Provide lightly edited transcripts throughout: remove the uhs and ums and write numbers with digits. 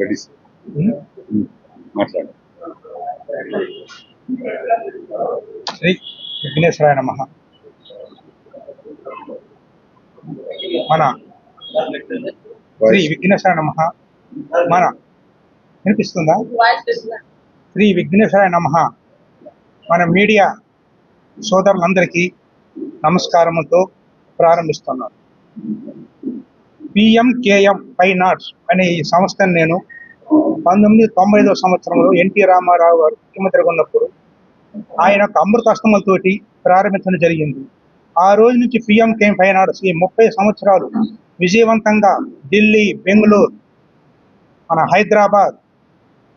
గడిస్ మాట్లాడు. శ్రీ విఘ్నేశ్వరాయ నమః. మన శ్రీ విఘ్నేశ్వరాయ నమః. మన వినిపిస్తుందా? శ్రీ విఘ్నేశ్వరాయ నమః. మన మీడియా సోదరులందరికీ నమస్కారముతో ప్రారంభిస్తున్నాను. పిఎంకేఎం ఫైన్ ఆర్ట్స్ అనే ఈ సంస్థను నేను 1995 సంవత్సరంలో ఎన్టీ రామారావు గారు ముఖ్యమంత్రిగా ఉన్నప్పుడు ఆయన అమృతాస్తములతోటి ప్రారంభించడం జరిగింది. ఆ రోజు నుంచి పిఎంకేఎం ఫైన్ ఆర్ట్స్ ఈ 30 సంవత్సరాలు విజయవంతంగా ఢిల్లీ, బెంగళూరు, మన హైదరాబాద్,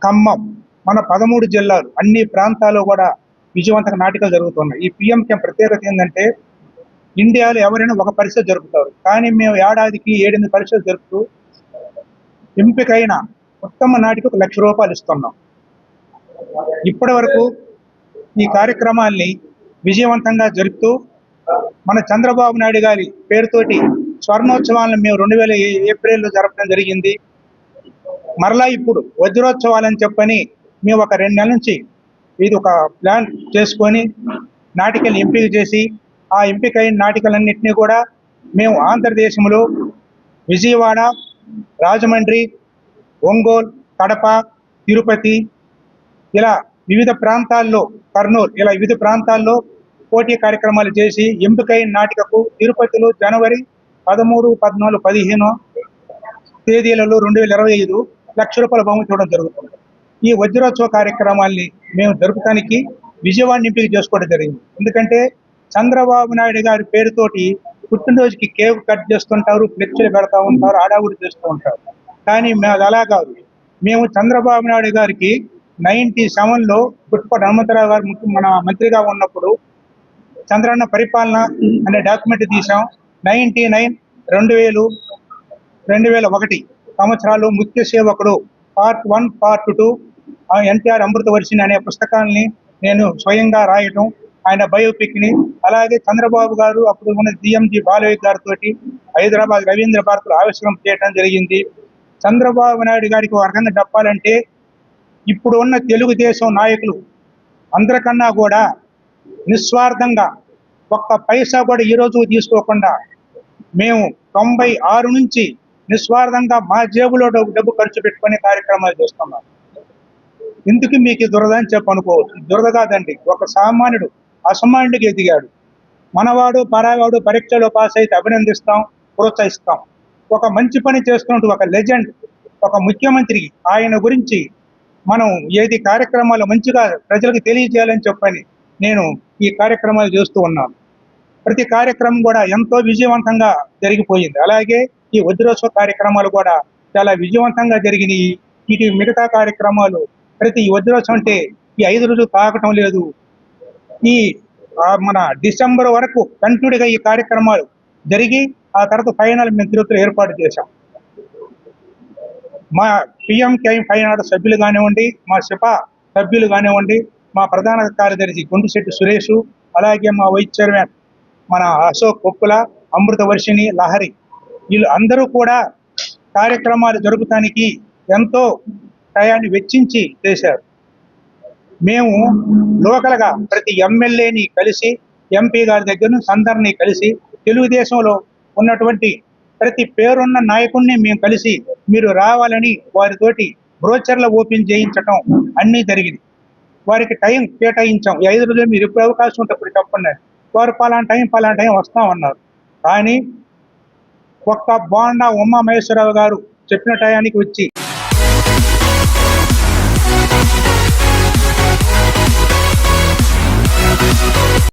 ఖమ్మం, మన 13 జిల్లాలు అన్ని ప్రాంతాల్లో కూడా విజయవంతంగా నాటకాలు జరుగుతున్నాయి. ఈ పిఎంకేఎం ప్రత్యేకత ఏంటంటే ఇండియాలో ఎవరైనా ఒక పరిస్థితి జరుపుతారు, కానీ మేము ఏడాదికి 7-8 పరిస్థితులు జరుపుతూ ఎంపికైన ఉత్తమ నాటికి ₹1,00,000 ఇస్తున్నాం. ఇప్పటి వరకు ఈ కార్యక్రమాల్ని విజయవంతంగా జరుపుతూ మన చంద్రబాబు నాయుడు గారి పేరుతోటి స్వర్ణోత్సవాలను మేము 2000 ఏప్రిల్లో జరపడం జరిగింది. మరలా ఇప్పుడు వజ్రోత్సవాలని చెప్పని మేము ఒక 2 నెలల నుంచి ఇది ఒక ప్లాన్ చేసుకొని నాటికల్ని ఎంపిక చేసి ఆ ఎంపికైన నాటికలన్నింటినీ కూడా మేము ఆంధ్రదేశంలో విజయవాడ, రాజమండ్రి, ఒంగోలు, కడప, తిరుపతి, ఇలా వివిధ ప్రాంతాల్లో, కర్నూలు, ఇలా వివిధ ప్రాంతాల్లో పోటీ కార్యక్రమాలు చేసి ఎంపికైన నాటికకు తిరుపతిలో జనవరి 13, 14, 15 తేదీలలో 2025 ₹1,00,000 బహుమతి ఇవ్వడం జరుగుతుంది. ఈ వజ్రోత్సవ కార్యక్రమాల్ని మేము జరుపుతానికి విజయవాడని ఎంపిక చేసుకోవడం జరిగింది. ఎందుకంటే చంద్రబాబు నాయుడు గారి పేరుతోటి పుట్టినరోజుకి కేక్ కట్ చేస్తుంటారు, ఫ్లెక్స్లు పెడతా ఉంటారు, ఆడావుడి చేస్తూ ఉంటారు. కానీ మేము అలా కాదు. మేము చంద్రబాబు నాయుడు గారికి 97లో గుట్పటి హనుమంతరావు గారు మన మంత్రిగా ఉన్నప్పుడు చంద్రన్న పరిపాలన అనే డాక్యుమెంట్ తీసాం. 99, 2000, 2001 సంవత్సరాలు ముఖ్య సేవకుడు పార్ట్ 1, పార్ట్ 2 ఎన్టీఆర్ అమృతవర్షిణి అనే పుస్తకాలని నేను స్వయంగా రాయటం, ఆయన బయోపిక్ని. అలాగే చంద్రబాబు గారు అప్పుడు ఉన్న డిఎంజీ బాలయ్య గారితో హైదరాబాద్ రవీంద్ర భారతిలో ఆవిష్కరణ చేయడం జరిగింది. చంద్రబాబు నాయుడు గారికి ఒక రకంగా చెప్పాలంటే ఇప్పుడు ఉన్న తెలుగుదేశం నాయకులు అందరికన్నా కూడా నిస్వార్థంగా ఒక్క పైసా కూడా ఈరోజు తీసుకోకుండా మేము 96 నుంచి నిస్వార్థంగా మా జేబులో డబ్బు ఖర్చు పెట్టుకునే కార్యక్రమాలు చేస్తున్నాం. ఇందుకు మీకు దురద అని చెప్పనుకోవచ్చు. దురద కాదండి, ఒక సామాన్యుడు అసామాన్యుడికి ఎదిగాడు. మనవాడు పరావాడు పరీక్షలో పాస్ అయితే అభినందిస్తాం, ప్రోత్సహిస్తాం. ఒక మంచి పని చేస్తున్నట్టు ఒక లెజెండ్, ఒక ముఖ్యమంత్రి, ఆయన గురించి మనం ఏది కార్యక్రమాలు మంచిగా ప్రజలకు తెలియజేయాలని చెప్పని నేను ఈ కార్యక్రమాలు చేస్తూ ఉన్నాను. ప్రతి కార్యక్రమం కూడా ఎంతో విజయవంతంగా జరిగిపోయింది. అలాగే ఈ వజ్రోత్సవ కార్యక్రమాలు కూడా చాలా విజయవంతంగా జరిగినాయి. ఇటు మిగతా కార్యక్రమాలు ప్రతి వజ్రోత్సవం అంటే ఈ 5 రోజులు తాగటం లేదు. ఈ మన డిసెంబర్ వరకు కంటిన్యూగా ఈ కార్యక్రమాలు జరిగి ఆ తర్వాత ఫైనల్ మేము తిరుపతిలో ఏర్పాటు చేశాం. మా పిఎంకేఎం ఫైన్ ఆర్ట్స్ సభ్యులు కానివ్వండి, మా సిపా సభ్యులు కానివ్వండి, మా ప్రధాన కార్యదర్శి గుండుశెట్టి సురేష్, అలాగే మా వైస్ చైర్మన్ మన అశోక్ కొప్పుల, అమృతవర్షిణి, లహరి, వీళ్ళు అందరూ కూడా కార్యక్రమాలు జరుపుతానికి ఎంతో టయాన్ని వెచ్చించి చేశారు. మేము లోకల్గా ప్రతి ఎమ్మెల్యేని కలిసి, ఎంపీ గారి దగ్గర నుంచి అందరినీ కలిసి, తెలుగుదేశంలో ఉన్నటువంటి ప్రతి పేరున్న నాయకుడిని మేము కలిసి మీరు రావాలని వారితోటి బ్రోచర్లు ఓపెన్ చేయించటం అన్నీ జరిగింది. వారికి టైం కేటాయించాం. 5 రోజులు మీరు ఎప్పుడు అవకాశం ఉంటే అప్పుడు చెప్పండి. వారు పలానా టైం వస్తామన్నారు. కానీ ఒక్క బోండా ఉమామహేశ్వరరావు గారు చెప్పిన టయానికి వచ్చి